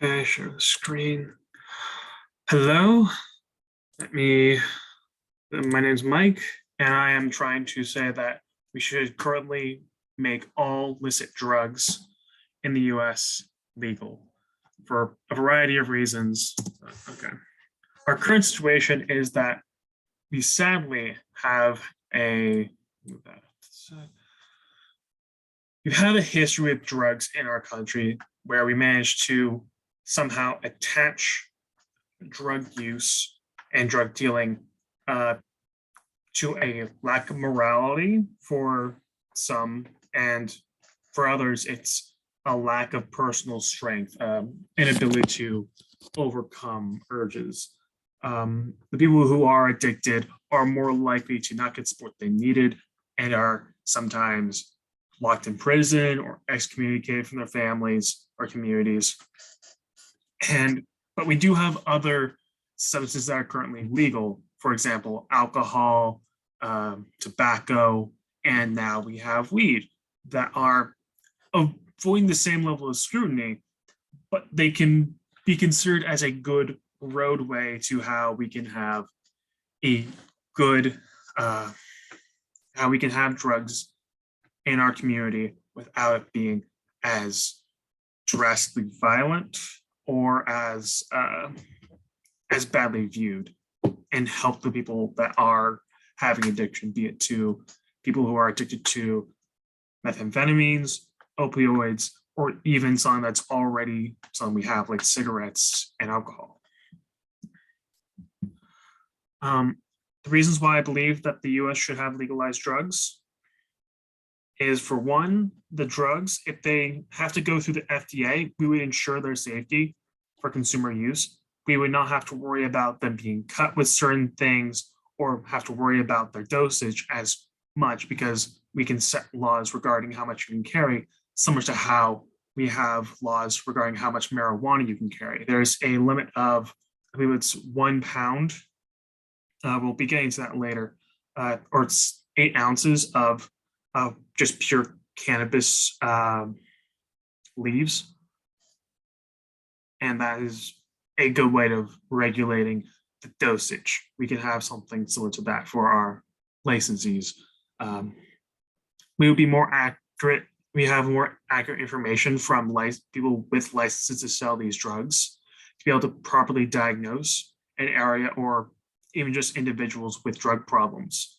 Okay, share the screen. Hello, let me, my name's Mike, and I am trying to say that we should currently make all illicit drugs in the US legal for a variety of reasons. Okay. Our current situation is that we sadly have we've had a history with drugs in our country where we managed to somehow attach drug use and drug dealing to a lack of morality for some, and for others, it's a lack of personal strength, inability to overcome urges. The people who are addicted are more likely to not get support they needed and are sometimes locked in prison or excommunicated from their families or communities. But we do have other substances that are currently legal. For example, alcohol, tobacco, and now we have weed that are avoiding the same level of scrutiny, but they can be considered as a good roadway to how we can have a good, how we can have drugs in our community without it being as drastically violent or as badly viewed, and help the people that are having addiction, be it to people who are addicted to methamphetamines, opioids, or even something that's already something we have like cigarettes and alcohol. The reasons why I believe that the US should have legalized drugs is, for one, the drugs, if they have to go through the FDA, we would ensure their safety for consumer use. We would not have to worry about them being cut with certain things or have to worry about their dosage as much, because we can set laws regarding how much you can carry, similar to how we have laws regarding how much marijuana you can carry. There's a limit of, I believe it's 1 pound. We'll be getting to that later, or it's 8 ounces of just pure cannabis leaves. And that is a good way of regulating the dosage. We can have something similar to that for our licensees. We would be more accurate. We have more accurate information from people with licenses to sell these drugs to be able to properly diagnose an area or even just individuals with drug problems.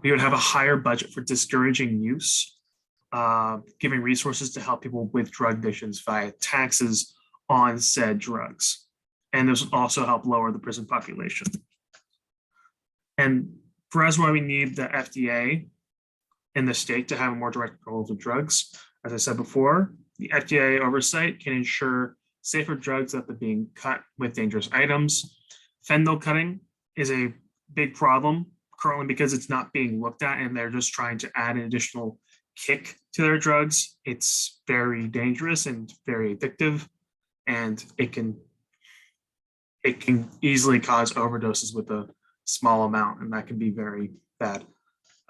We would have a higher budget for discouraging use, giving resources to help people with drug addictions via taxes on said drugs. And this would also help lower the prison population. And for us, why we need the FDA in the state to have more direct control of the drugs. As I said before, the FDA oversight can ensure safer drugs that are being cut with dangerous items. Fentanyl cutting is a big problem currently because it's not being looked at, and they're just trying to add an additional kick to their drugs. It's very dangerous and very addictive, and it can easily cause overdoses with a small amount, and that can be very bad.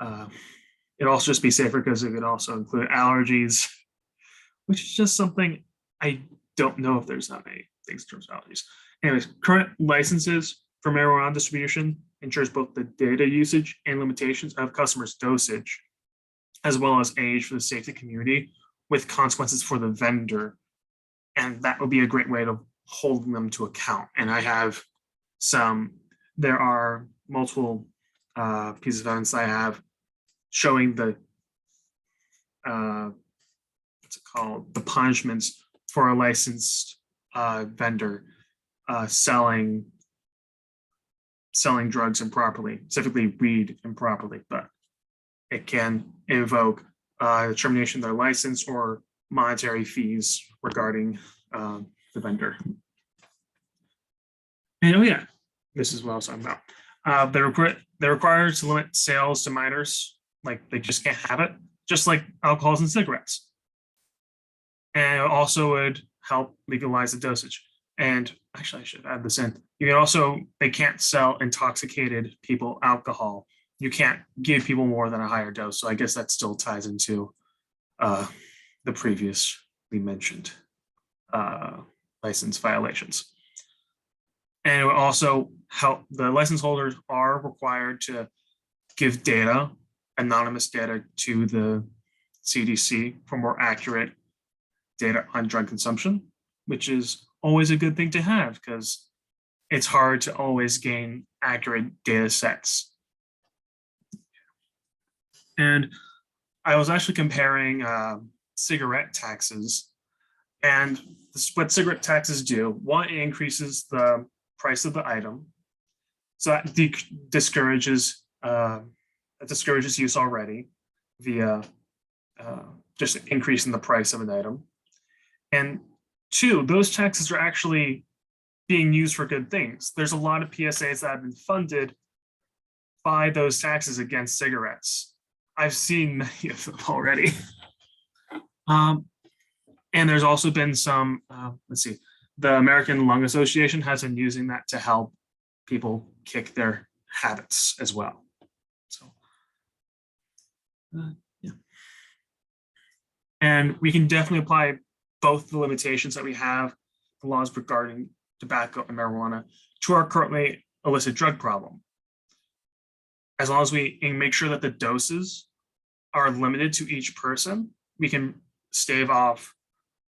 It'd also just be safer because it could also include allergies, which is just something I don't know if there's not many things in terms of allergies. Anyways, current licenses for marijuana distribution ensures both the data usage and limitations of customers' dosage, as well as age for the safety community, with consequences for the vendor. And that would be a great way to hold them to account. And there are multiple pieces of evidence I have showing the the punishments for a licensed vendor selling drugs improperly, specifically weed improperly, but it can invoke the termination of their license or monetary fees regarding the vendor. And oh yeah, this is what I was talking about. They're required to limit sales to minors. Like, they just can't have it, just like alcohols and cigarettes. And it also would help legalize the dosage. And actually, I should add this in. They can't sell intoxicated people alcohol. You can't give people more than a higher dose. So I guess that still ties into the previously mentioned license violations. And it will also help, the license holders are required to give data, anonymous data, to the CDC for more accurate data on drug consumption, which is always a good thing to have because it's hard to always gain accurate data sets. And I was actually comparing cigarette taxes, and what cigarette taxes do. One, it increases the price of the item, so that discourages use already via just increasing the price of an item. And two, those taxes are actually being used for good things. There's a lot of PSAs that have been funded by those taxes against cigarettes. I've seen many of them already. And there's also been some, let's see, the American Lung Association has been using that to help people kick their habits as well. So, yeah. And we can definitely apply both the limitations that we have, the laws regarding tobacco and marijuana, to our currently illicit drug problem. As long as we make sure that the doses are limited to each person, we can stave off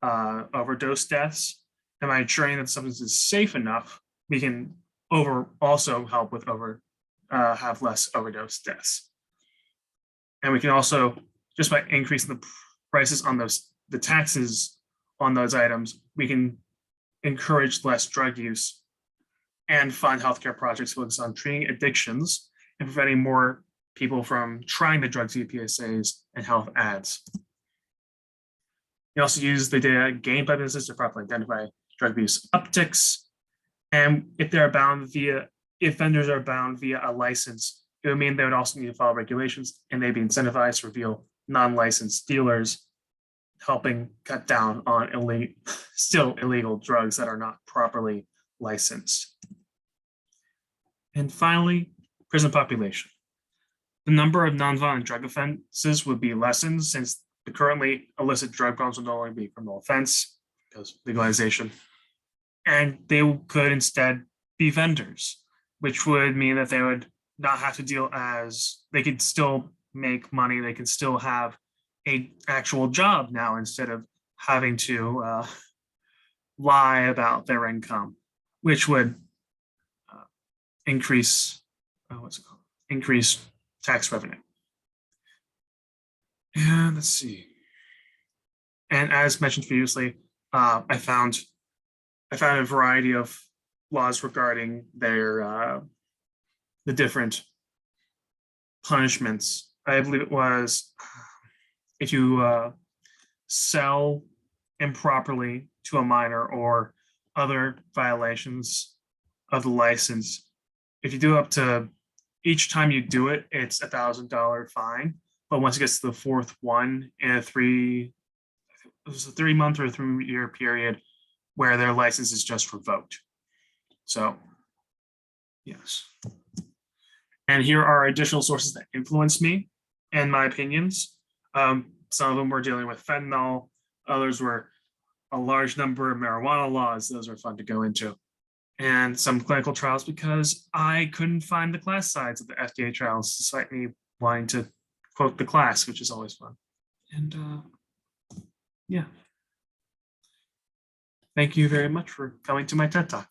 overdose deaths. And by ensuring that something is safe enough, we can also help with have less overdose deaths. And we can also, just by increasing the prices on the taxes on those items, we can encourage less drug use and fund healthcare projects focused on treating addictions and preventing more people from trying the drugs via PSAs and health ads. We also use the data gained by businesses to properly identify drug abuse upticks. And if vendors are bound via a license, it would mean they would also need to follow regulations, and they'd be incentivized to reveal non-licensed dealers, helping cut down on still illegal drugs that are not properly licensed. And finally, prison population. The number of nonviolent drug offenses would be lessened, since the currently illicit drug problems would no longer be a criminal offense because legalization. And they could instead be vendors, which would mean that they would not have to they could still make money, they could still have an actual job now instead of having to lie about their income, which would increase tax revenue. And let's see. And as mentioned previously, I found a variety of laws regarding the different punishments. I believe it was if you sell improperly to a minor or other violations of the license. If you do up to, each time you do it, it's $1,000 fine. But once it gets to the fourth one in a 3-month or 3-year period where their license is just revoked. So, yes. And here are additional sources that influenced me and my opinions. Some of them were dealing with fentanyl. Others were a large number of marijuana laws. Those were fun to go into. And some clinical trials, because I couldn't find the class sides of the FDA trials, despite me wanting to quote the class, which is always fun. And yeah. Thank you very much for coming to my TED Talk.